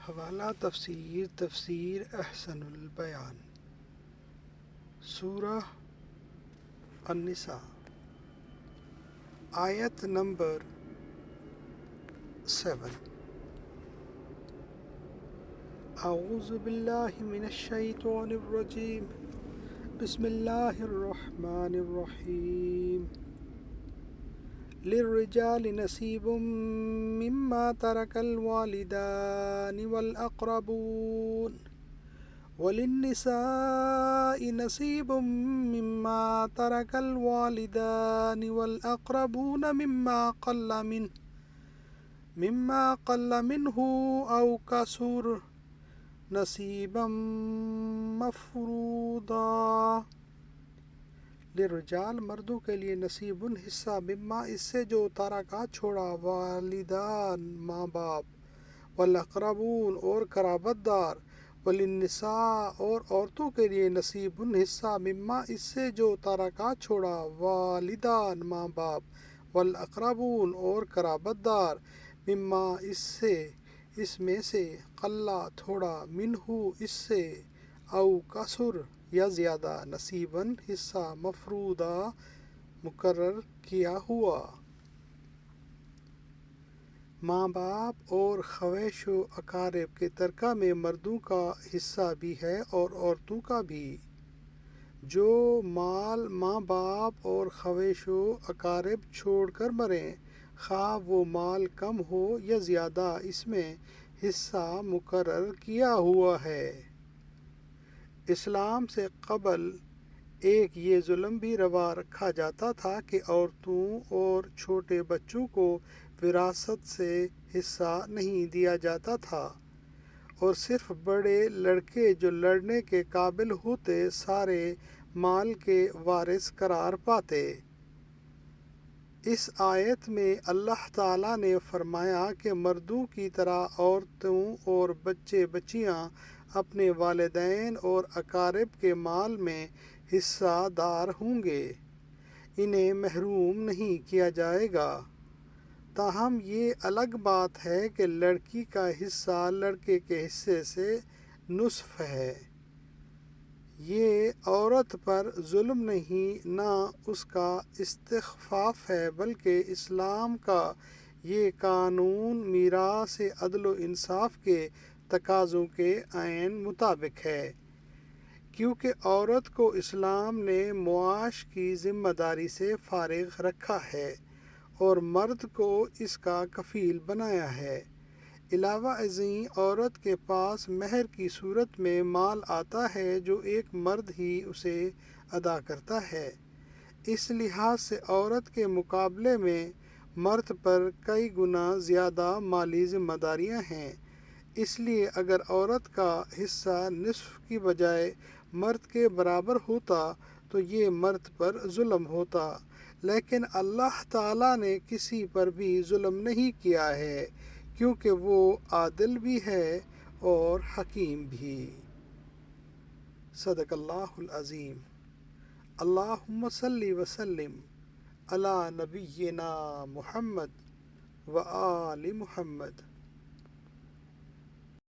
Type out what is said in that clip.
حوالہ تفسیر احسن البیان، سورہ النساء، آیت نمبر 7۔ اعوذ باللہ من الشیطان الرجیم، بسم اللہ الرحمن الرحیم۔ للرجال نصیب مما ترک الوالدان والاقربون وللنساء نصیب مما ترک الوالدان والاقربون مما قل منه او کثر نصیبا مفروضا۔ للرجال مردوں کے لیے نصیب حصہ، مما اس سے جو ترکا چھوڑا، والدان ماں باپ، والاقربون اور قرابت دار، وللنساء اور عورتوں کے لیے نصیب حصہ، مما اس سے جو ترکا چھوڑا، والدان ماں باپ، والاقربون اور قرابت دار، مما اس میں سے، قلّ تھوڑا، منہ اس سے، او کثر یا زیادہ، نصیباً حصہ، مفروضا مقرر کیا ہوا۔ ماں باپ اور خویش و اقارب کے ترکہ میں مردوں کا حصہ بھی ہے اور عورتوں کا بھی۔ جو مال ماں باپ اور خویش و اقارب چھوڑ کر مریں، خواہ وہ مال کم ہو یا زیادہ، اس میں حصہ مقرر کیا ہوا ہے۔ اسلام سے قبل ایک یہ ظلم بھی روا رکھا جاتا تھا کہ عورتوں اور چھوٹے بچوں کو وراثت سے حصہ نہیں دیا جاتا تھا، اور صرف بڑے لڑکے جو لڑنے کے قابل ہوتے سارے مال کے وارث قرار پاتے۔ اس آیت میں اللہ تعالیٰ نے فرمایا کہ مردوں کی طرح عورتوں اور بچے بچیاں اپنے والدین اور اقارب کے مال میں حصہ دار ہوں گے، انہیں محروم نہیں کیا جائے گا۔ تاہم یہ الگ بات ہے کہ لڑکی کا حصہ لڑکے کے حصے سے نصف ہے۔ یہ عورت پر ظلم نہیں، نہ اس کا استخفاف ہے، بلکہ اسلام کا یہ قانون میراث عدل و انصاف کے تقاضوں کے عین مطابق ہے، کیونکہ عورت کو اسلام نے معاش کی ذمہ داری سے فارغ رکھا ہے اور مرد کو اس کا کفیل بنایا ہے۔ علاوہ ازیں عورت کے پاس مہر کی صورت میں مال آتا ہے جو ایک مرد ہی اسے ادا کرتا ہے۔ اس لحاظ سے عورت کے مقابلے میں مرد پر کئی گنا زیادہ مالی ذمہ داریاں ہیں۔ اس لیے اگر عورت کا حصہ نصف کی بجائے مرد کے برابر ہوتا تو یہ مرد پر ظلم ہوتا، لیکن اللہ تعالیٰ نے کسی پر بھی ظلم نہیں کیا ہے، کیونکہ وہ عادل بھی ہے اور حکیم بھی۔ صدق اللہ العظیم۔ اللہم صلی وسلم علی نبینا محمد و آل محمد۔